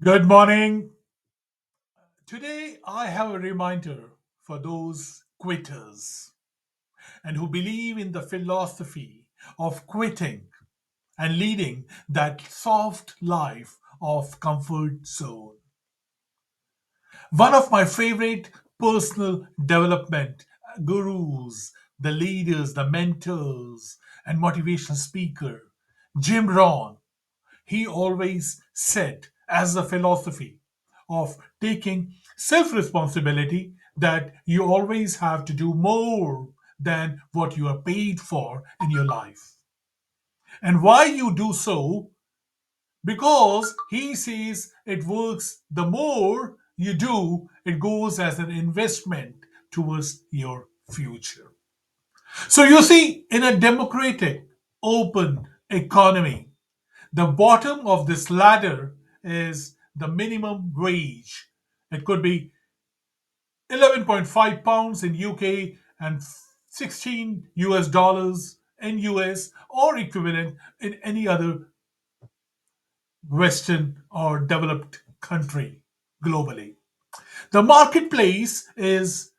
Good morning. Today I have a reminder for those quitters and who believe in the philosophy of quitting and leading that soft life of comfort zone. One of my favorite personal development gurus, the leaders, the mentors, and motivational speaker, Jim Rohn, he always said as a philosophy of taking self responsibility that you always have to do more than what you are paid for in your life. And why you do so? Because he says it works the more you do, it goes as an investment towards your future. So you see, in a democratic, open economy, the bottom of this ladder is the minimum wage. It could be 11.5 pounds in UK and 16 US dollars in US or equivalent in any other Western or developed country globally. The marketplace is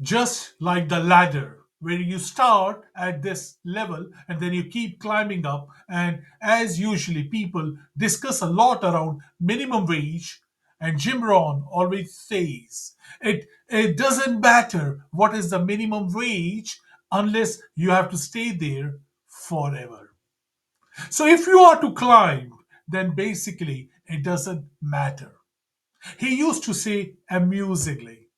just like the ladder where you start at this level and then you keep climbing up, and as usually people discuss a lot around minimum wage, and Jim Rohn always says it doesn't matter what is the minimum wage unless you have to stay there forever. So if you are to climb, then basically it doesn't matter. He used to say amusingly,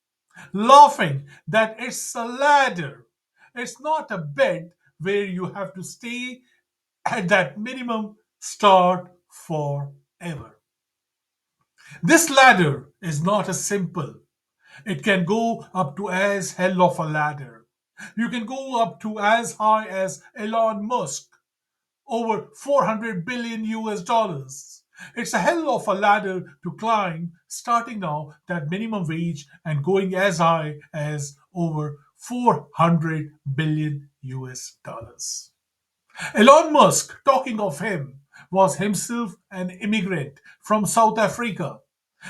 laughing, that it's a ladder. It's not a bed where you have to stay at that minimum start forever. This ladder is not a simple. It can go up to as hell of a ladder. You can go up to as high as Elon Musk, over 400 billion US dollars. It's a hell of a ladder to climb, starting now that minimum wage and going as high as over 400 billion US dollars. Elon Musk, talking of him, was himself an immigrant from South Africa,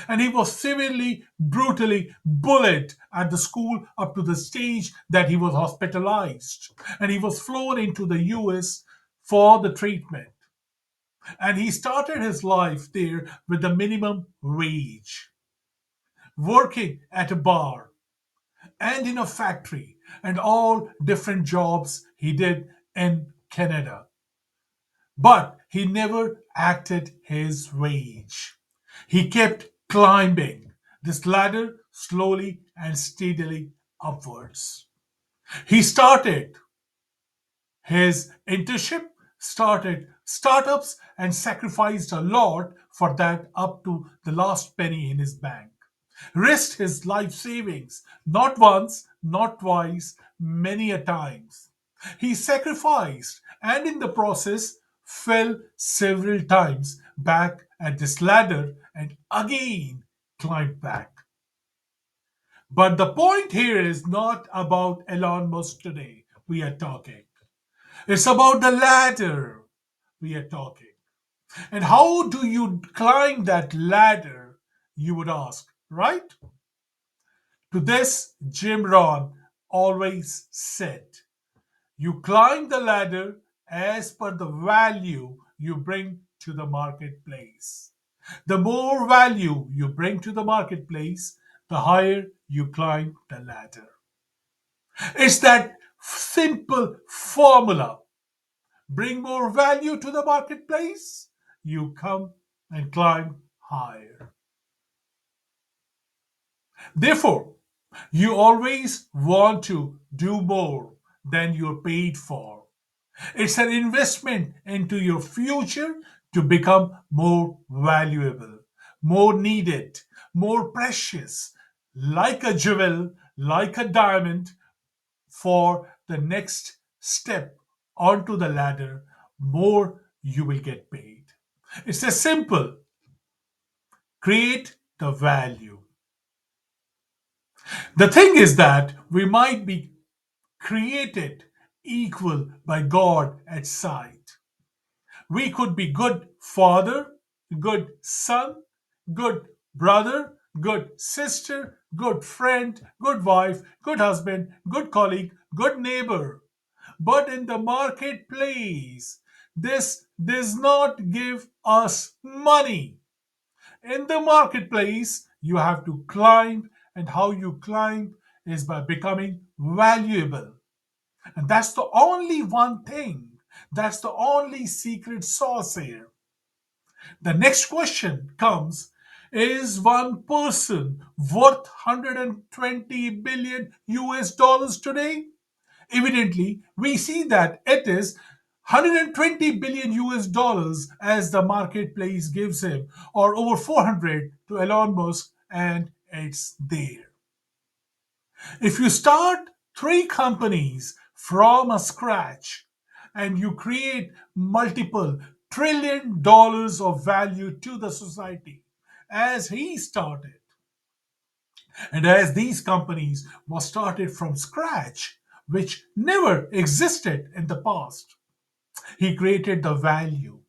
and he was severely, brutally bullied at the school up to the stage that he was hospitalized. And he was flown into the US for the treatment. And he started his life there with the minimum wage, working at a bar and in a factory, and all different jobs he did in Canada. But he never acted his wage. He kept climbing this ladder slowly and steadily upwards. He started his internship, started startups, and sacrificed a lot for that up to the last penny in his bank. Risked his life savings, not once, not twice, many a times. He sacrificed and in the process fell several times back at this ladder and again climbed back. But the point here is not about Elon Musk today. We are talking. It's about the ladder we are talking. And how do you climb that ladder, you would ask, right? To this, Jim Rohn always said, you climb the ladder as per the value you bring to the marketplace. The more value you bring to the marketplace, the higher you climb the ladder. It's that simple formula. Bring more value to the marketplace, you come and climb higher. Therefore, you always want to do more than you're paid for. It's an investment into your future to become more valuable, more needed, more precious, like a jewel, like a diamond, for the next step onto the ladder, more you will get paid. It's as simple. Create the value. The thing is that we might be created equal by God at sight. We could be good father, good son, good brother, good sister, good friend, good wife, good husband, good colleague, good neighbor. But in the marketplace, this does not give us money. In the marketplace, you have to climb, and how you climb is by becoming valuable. And that's the only one thing. That's the only secret sauce here. The next question comes: is one person worth 120 billion US dollars today? Evidently, we see that it is 120 billion US dollars as the marketplace gives him, or over 400 to Elon Musk, and it's there. If you start three companies from a scratch and you create multiple trillion dollars of value to the society, as he started, and as these companies were started from scratch, which never existed in the past, he created the value,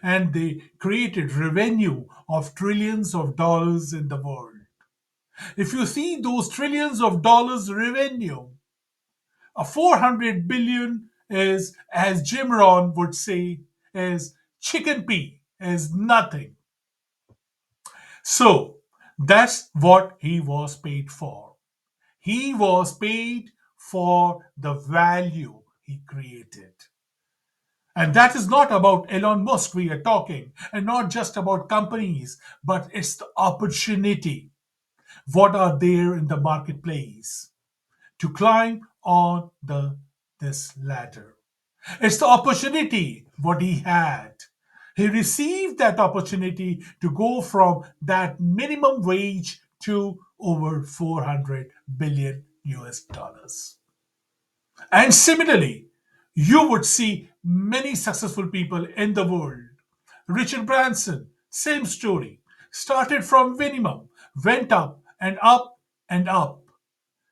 and they created revenue of trillions of dollars in the world. If you see those trillions of dollars revenue, a 400 billion is, as Jim Rohn would say, is chicken pea, is nothing. So that's what he was paid for. He was paid for the value he created. And that is not about Elon Musk we are talking, and not just about companies, but it's the opportunity. What are there in the marketplace to climb on this ladder? It's the opportunity what he had. He received that opportunity to go from that minimum wage to over 400 billion US dollars. And similarly, you would see many successful people in the world. Richard Branson, same story. Started from minimum, went up and up and up,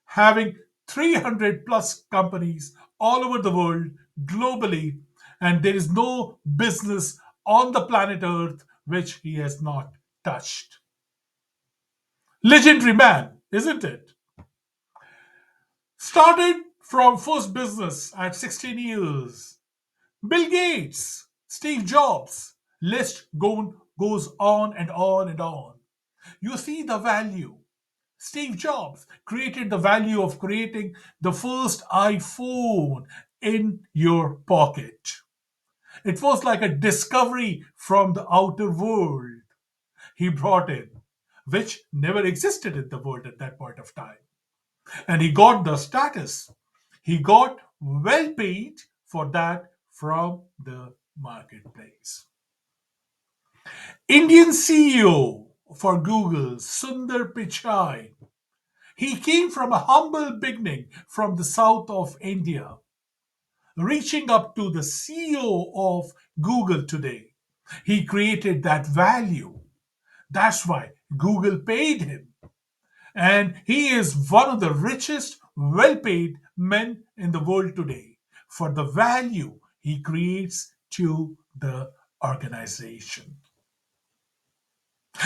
having 300 plus companies all over the world globally, and there is no business on the planet Earth which he has not touched. Legendary man, isn't it? Started from first business at 16 years. Bill Gates, Steve Jobs, goes on and on and on. You see the value. Steve Jobs created the value of creating the first iPhone in your pocket. It was like a discovery from the outer world he brought in, which never existed in the world at that point of time. And he got the status. He got well paid for that from the marketplace. Indian CEO for Google, Sundar Pichai. He came from a humble beginning from the south of India, reaching up to the CEO of Google today. He created that value. That's why Google paid him. And he is one of the richest, well paid men in the world today for the value he creates to the organization.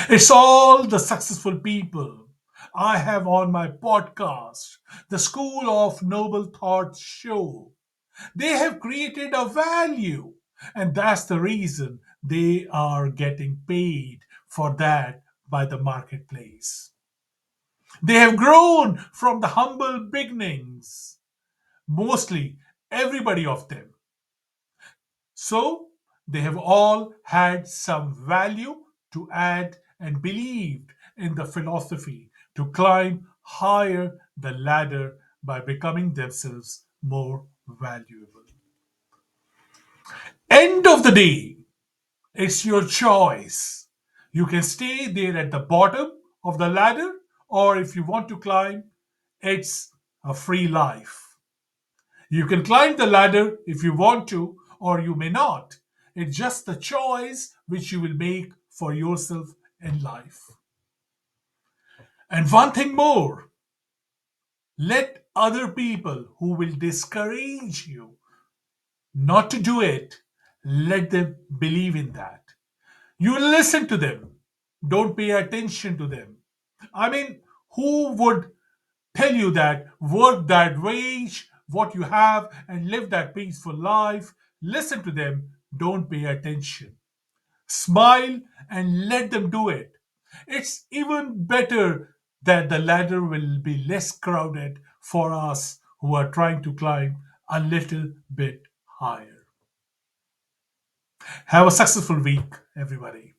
It's all the successful people I have on my podcast, the School of Noble Thoughts show. They have created a value, and that's the reason they are getting paid for that by the marketplace. They have grown from the humble beginnings, mostly everybody of them. So they have all had some value to add and believed in the philosophy to climb higher the ladder by becoming themselves more valuable. End of the day, it's your choice. You can stay there at the bottom of the ladder, or if you want to climb, it's a free life. You can climb the ladder if you want to, or you may not. It's just the choice which you will make for yourself in life. And one thing more, let other people who will discourage you not to do it, let them believe in that. You listen to them. Don't pay attention to them. I mean, who would tell you that work that wage, what you have, and live that peaceful life? Listen to them, don't pay attention. Smile and let them do it. It's even better that the ladder will be less crowded for us who are trying to climb a little bit higher. Have a successful week, everybody.